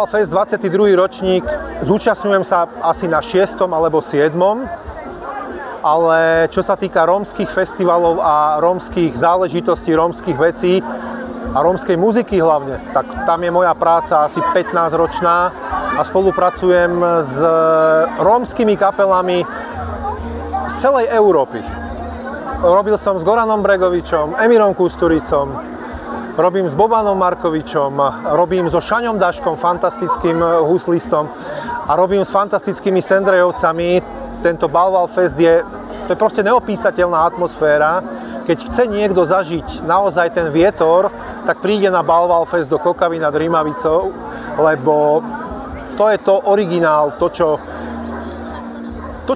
Balval Fest 22. ročník, zúčastňujem sa asi na 6. alebo 7. Ale čo sa týka rómskych festivalov a rómskych záležitostí, rómskych vecí a rómskej muziky hlavne, tak tam je moja práca asi 15-ročná a spolupracujem s rómskymi kapelami z celej Európy. Robil som s Goranom Bregovičom, Emírom Kusturicom, robím s Bobanom Markovičom, robím so Šaňom Daškom, fantastickým huslistom, a robím s fantastickými Sendrejovcami. Tento Balval Fest to je proste neopísateľná atmosféra. Keď chce niekto zažiť naozaj ten vietor, tak príde na Balval Fest do Kokavy nad Rímavicou, lebo to je to originál, to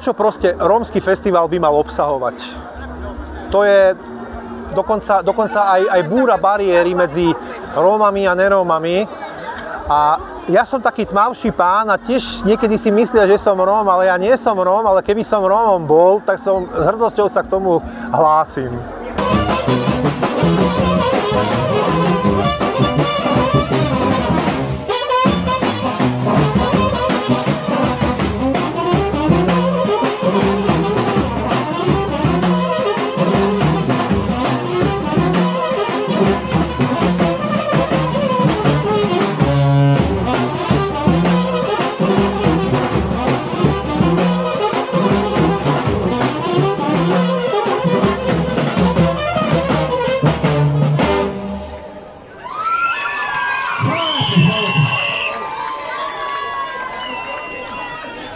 čo proste rómsky festival by mal obsahovať. To je dokonca aj búra bariéry medzi Rómami a nerómami. A ja som taký tmavší pán a tiež niekedy si myslia, že som Róm, ale ja nie som Róm, ale keby som Rómom bol, tak s hrdosťou sa k tomu hlásim.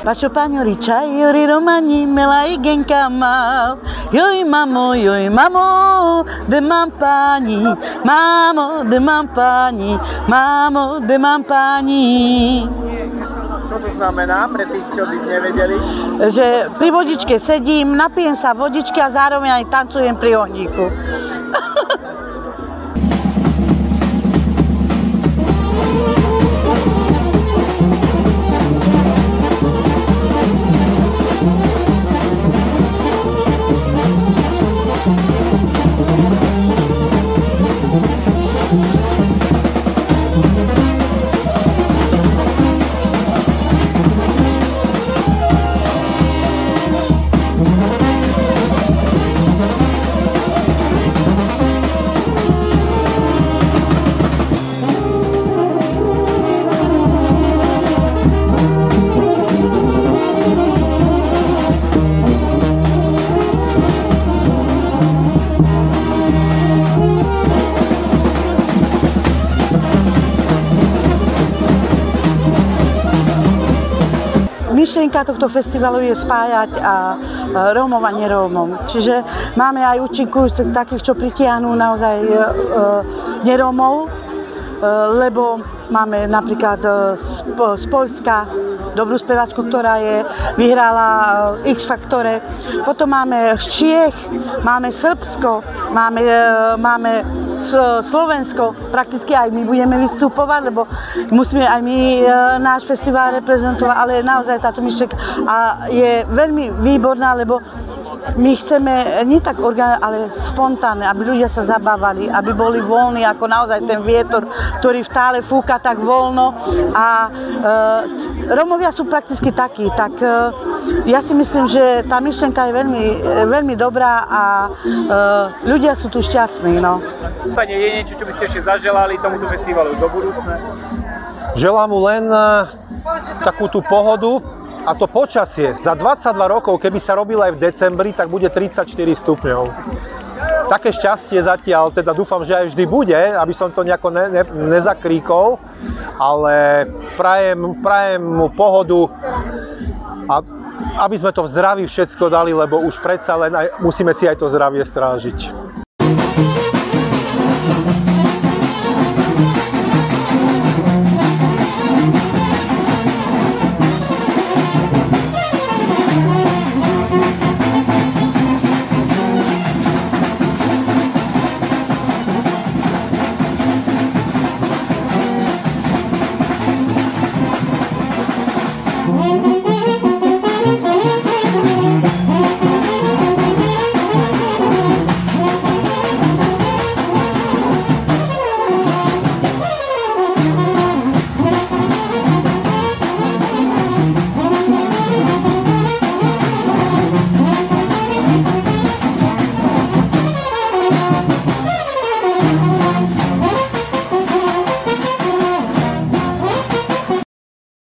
Pašo paňori čajori romani mela i genka mal. Joj mamo, de mám páni, mamo, de mám páni, mamo, de mám páni. Čo to znamená pre tých, čo by nevedeli? Že pri vodičke sedím, napijem sa vodičky a zároveň aj tancujem pri ohníku. Myšlienka tohto festivalu je spájať Rómov a nerómov. Čiže máme aj účinkujúcich takých, čo pritiahnú naozaj nerómov, lebo máme napríklad z Poľska dobrú speváčku, ktorá vyhrala X Faktore. Potom máme z Čiech, máme Srbsko, máme Slovensko. Prakticky aj my budeme vystupovať, lebo musíme aj my náš festival reprezentovať, ale naozaj táto myšlienka je veľmi výborná, lebo my chceme nie tak ale spontánne, aby ľudia sa zabávali, aby boli voľní, ako naozaj ten vietor, ktorý v tále fúka tak voľno. A Rómovia sú prakticky takí, tak ja si myslím, že tá myšlienka je veľmi dobrá a ľudia sú tu šťastní. No. Je niečo, čo by ste ešte zaželali tomuto festivalu do budúcna? Želám mu len takú tú pohodu a to počasie. Za 22 rokov, keby sa robil aj v decembri, tak bude 34 stupňov. Také šťastie zatiaľ, teda dúfam, že aj vždy bude, aby som to nejako nezakríkol, ale prajem mu pohodu a aby sme to v zdraví všetko dali, lebo už predsa len musíme si aj to zdravie strážiť.